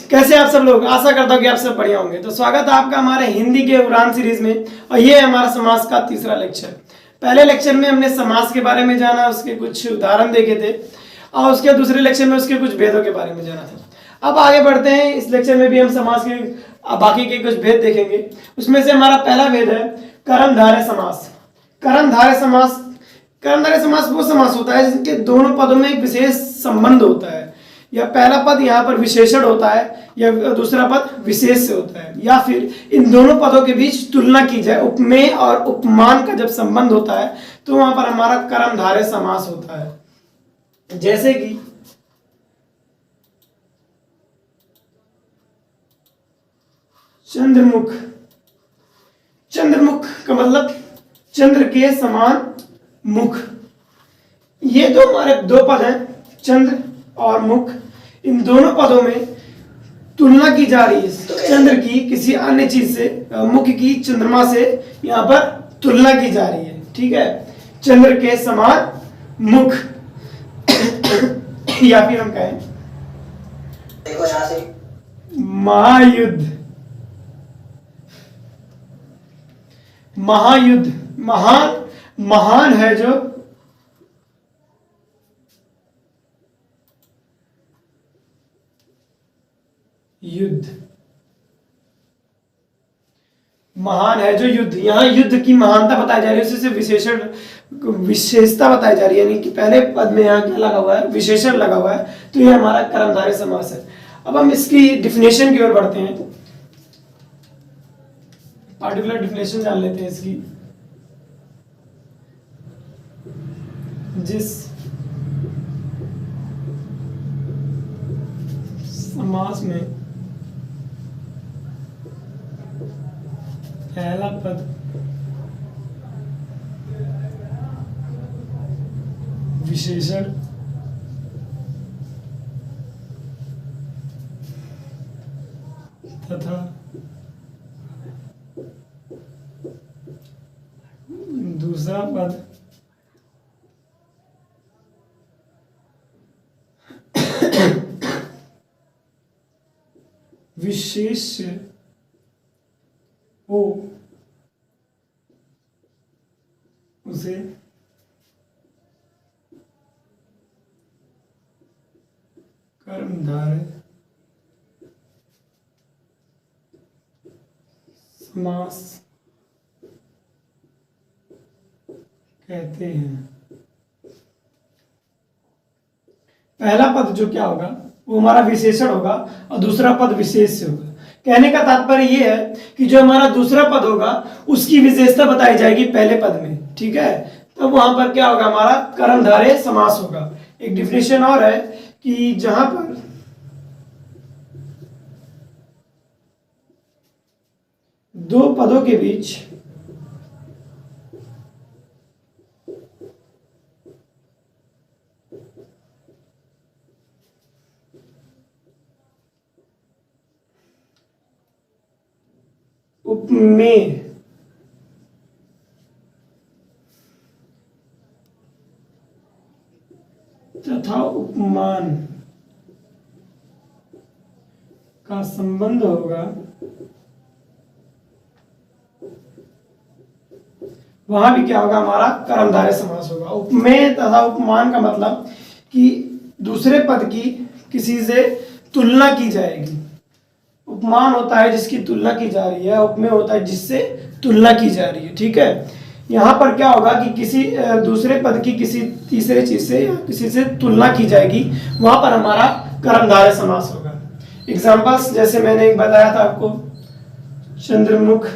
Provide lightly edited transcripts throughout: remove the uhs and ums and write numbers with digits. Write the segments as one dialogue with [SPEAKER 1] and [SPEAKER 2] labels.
[SPEAKER 1] कैसे आप सब लोग, आशा करता हूँ कि आप सब बढ़िया होंगे। तो स्वागत है आपका हमारे हिंदी के उड़ान सीरीज में, और ये है हमारा समास का तीसरा लेक्चर। पहले लेक्चर में हमने समास के बारे में जाना, उसके कुछ उदाहरण देखे थे, और उसके दूसरे लेक्चर में उसके कुछ भेदों के बारे में जाना था। अब आगे बढ़ते हैं, इस लेक्चर में भी हम समास के बाकी के कुछ भेद देखेंगे। उसमें से हमारा पहला भेद है कर्मधारय समास। कर्मधारय समास, कर्मधारय समास वो समास होता है जिनके दोनों पदों में एक विशेष संबंध होता है। या पहला पद यहाँ पर विशेषण होता है, या दूसरा पद विशेष से होता है, या फिर इन दोनों पदों के बीच तुलना की जाए, उपमेय और उपमान का जब संबंध होता है तो वहां पर हमारा कर्मधारय समास होता है। जैसे कि चंद्रमुख। चंद्रमुख का मतलब चंद्र के समान मुख। ये दो हमारे दो पद हैं, चंद्र और मुख। इन दोनों पदों में तुलना की जा रही है चंद्र की किसी अन्य चीज से, मुख की चंद्रमा से यहाँ पर तुलना की जा रही है। ठीक है, चंद्र के समान मुख या फिर हम कहें महायुद्ध। महायुद्ध, महान, महान है जो युद्ध, महान है जो युद्ध। यहां युद्ध की महानता बताई जा रही है, उसी से विशेषण विशेषता बताई जा रही है, यानी कि पहले पद में यहाँ क्या लगा हुआ है, विशेषण लगा हुआ है, तो ये हमारा कर्मधारय समास है। अब हम इसकी डिफिनेशन की ओर बढ़ते हैं, पार्टिकुलर डिफिनेशन जान लेते हैं इसकी। जिस समास में पहला पद विशेषण तथा दूसरा पद विशेष हो, उसे कर्मधारय समास कहते हैं। पहला पद जो क्या होगा वो हमारा विशेषण होगा, और दूसरा पद विशेष से होगा। कहने का तात्पर्य यह है कि जो हमारा दूसरा पद होगा उसकी विशेषता बताई जाएगी पहले पद में। ठीक है, तो वहां पर क्या होगा, हमारा कर्मधारय समास होगा। एक डिफिनेशन और है कि जहां पर दो पदों के बीच उपमेय तथा उपमान का संबंध होगा, वहां भी क्या होगा, हमारा कर्मधारय समास होगा। उपमेय तथा उपमान का मतलब कि दूसरे पद की किसी से तुलना की जाएगी। उपमान होता है जिसकी तुलना की जा रही है, उपमेय होता है जिससे तुलना की जा रही है। ठीक है, यहाँ पर क्या होगा कि किसी दूसरे पद की किसी तीसरे चीज से या किसी से तुलना की जाएगी, वहां पर हमारा कर्मधारय समास होगा। एग्जाम्पल्स जैसे मैंने एक बताया था आपको, चंद्रमुख,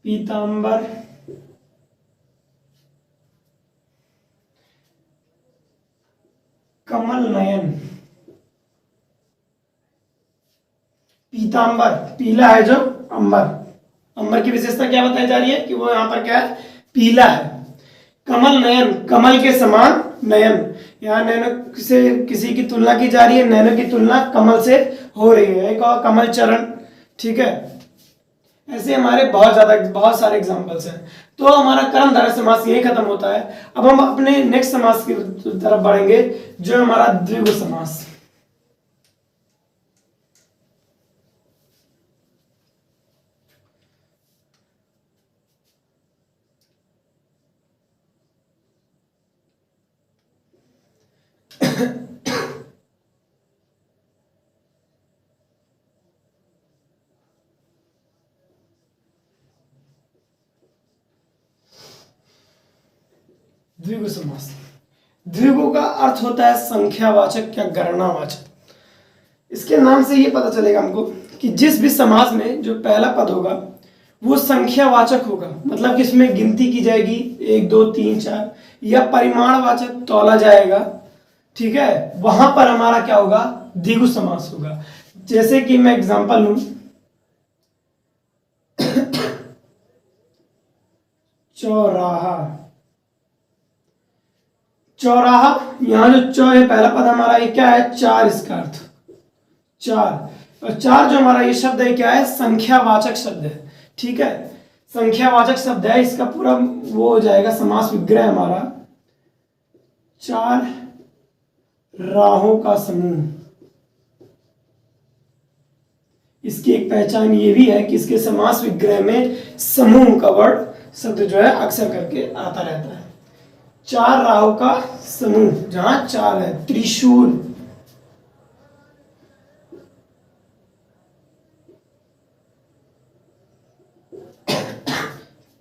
[SPEAKER 1] पीतांबर, कमल नयन। पीतांबर, पीला है जो अंबर, अंबर की विशेषता क्या बताई जा रही है कि वो यहाँ पर क्या है, पीला है। कमल नयन, कमल के समान नयन, यहाँ नैनो से किसी की तुलना की जा रही है, नैनो की तुलना कमल से हो रही है। एक और कमल चरण। ठीक है, ऐसे हमारे बहुत सारे एग्जांपल्स हैं। तो हमारा कर्मधारय समास यही खत्म होता है। अब हम अपने नेक्स्ट समास की तरफ बढ़ेंगे जो है हमारा द्विगु समास। द्विगु समास, द्विगु का अर्थ होता है संख्यावाचक या गणनावाचक। इसके नाम से ये पता चलेगा हमको कि जिस भी समास में जो पहला पद होगा वो संख्यावाचक होगा, मतलब कि इसमें गिनती की जाएगी 1 2 3 4, या परिमाणवाचक तौला जाएगा, ठीक है, वहां पर हमारा क्या होगा, द्विगु समास होगा। जैसे कि मैं एग्जांपल लूं, चौराहा, चौराहा, यहां जो चौ है पहला पद हमारा, ये क्या है, 4, इसका अर्थ 4, और 4 जो हमारा ये शब्द है क्या है, संख्यावाचक शब्द है, ठीक है, संख्यावाचक शब्द है, इसका पूरा वो हो जाएगा समास विग्रह हमारा 4 राहों का समूह। इसकी एक पहचान ये भी है कि इसके समास विग्रह में समूह का वर्ड शब्द जो है अक्सर करके आता रहता है। 4 राहों का समूह, जहां 4 है, त्रिशूल,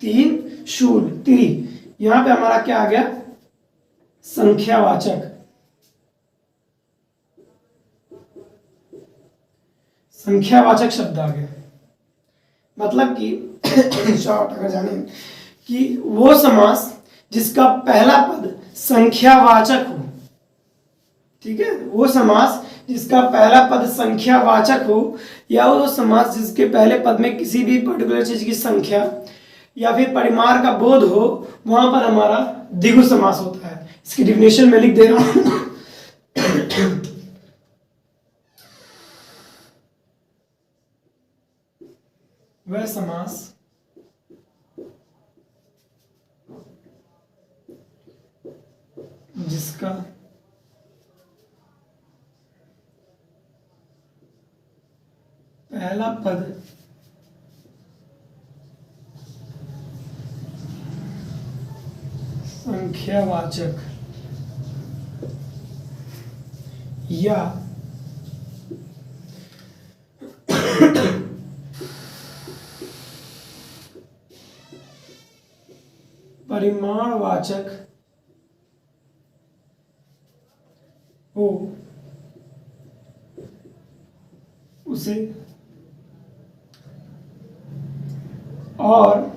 [SPEAKER 1] तीन शूल, त्री, यहां पे हमारा क्या आ गया, संख्यावाचक, संख्यावाचक शब्द आ गया। मतलब कि शॉर्ट अगर जाने कि वो समास जिसका पहला पद संख्यावाचक हो, ठीक है, वो समास जिसका पहला पद संख्यावाचक हो, या वो समास जिसके पहले पद में किसी भी पर्टिकुलर चीज की संख्या या फिर परिमाण का बोध हो, वहां पर हमारा द्विगु समास होता है। इसकी डिफिनेशन में लिख दे रहा हूं। वह समास जिसका पहला पद संख्यावाचक या परिमाणवाचक हो, उसे और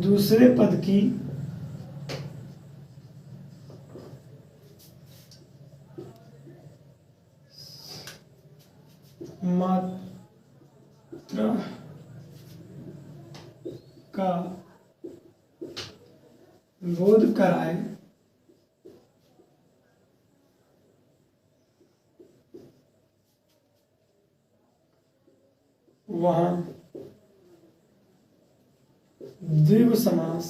[SPEAKER 1] दूसरे पद की मात्रा का बोध कराए, वहां द्विगु समास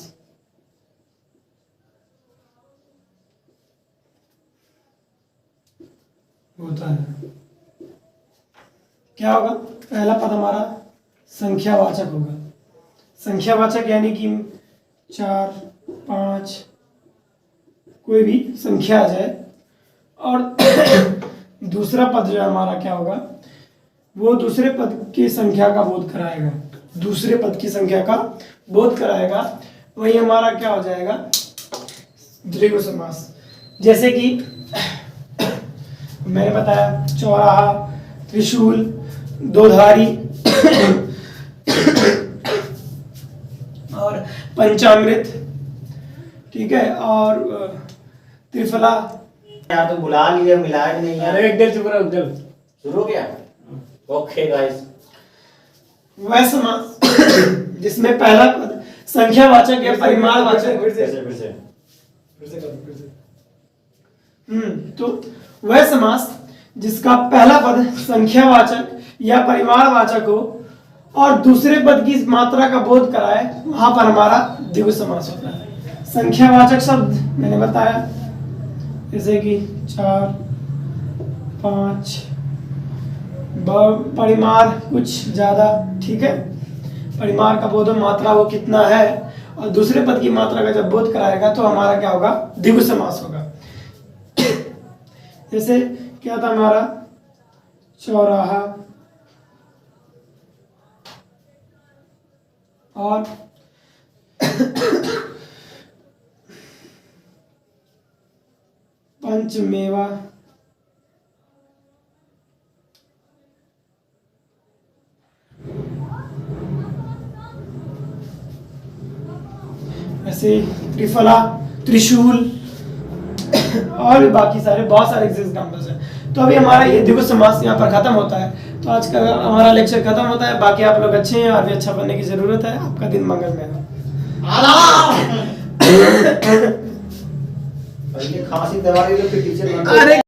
[SPEAKER 1] होता है। क्या होगा, पहला पद हमारा संख्यावाचक होगा, संख्यावाचक यानी कि 4 5 कोई भी संख्या आ जाए, और दूसरा पद जो है हमारा क्या होगा, वो दूसरे पद की संख्या का बोध कराएगा, दूसरे पद की संख्या का बोध कराएगा, वही हमारा क्या हो जाएगा, द्विगु समास। जैसे कि मैंने बताया चौराहा, त्रिशूल, दोधारी और पंचामृत, ठीक है, और त्रिफला।
[SPEAKER 2] यार तो बुला लिया, मिलाया नहीं यार।
[SPEAKER 1] अरे एक देर चुप रहो, जल्द
[SPEAKER 2] शुरू हो गया। ओके गाइस,
[SPEAKER 1] वह समास जिसमें पहला पद संख्यावाचक या परिमाणवाचक,
[SPEAKER 2] फिर से
[SPEAKER 1] तो वह समास जिसका पहला पद संख्यावाचक या परिवारवाचक हो और दूसरे पद की मात्रा का बोध कराए, वहां पर हमारा द्विगु समास होता है। संख्यावाचक शब्द मैंने बताया, जैसे कि 4, 5, परिमार कुछ ज्यादा, ठीक है। परिमार का बोध मात्रा वो कितना है और दूसरे पद की मात्रा का जब बोध कराएगा तो हमारा क्या होगा, द्विगु समास होगा। जैसे क्या था हमारा, चौराहा और पंचमेवा, ऐसे त्रिफला, त्रिशूल और भी बाकी सारे बहुत सारे एग्जाम्पल्स हैं। तो अभी हमारा ये द्विगु समास यहाँ पर खत्म होता है। तो आज का हमारा लेक्चर खत्म होता है। बाकी आप लोग अच्छे हैं और भी अच्छा बनने की जरूरत है। आपका दिन मंगलमय हो।
[SPEAKER 2] ये खांसी दवा ली तो फिर टीचर
[SPEAKER 1] अरे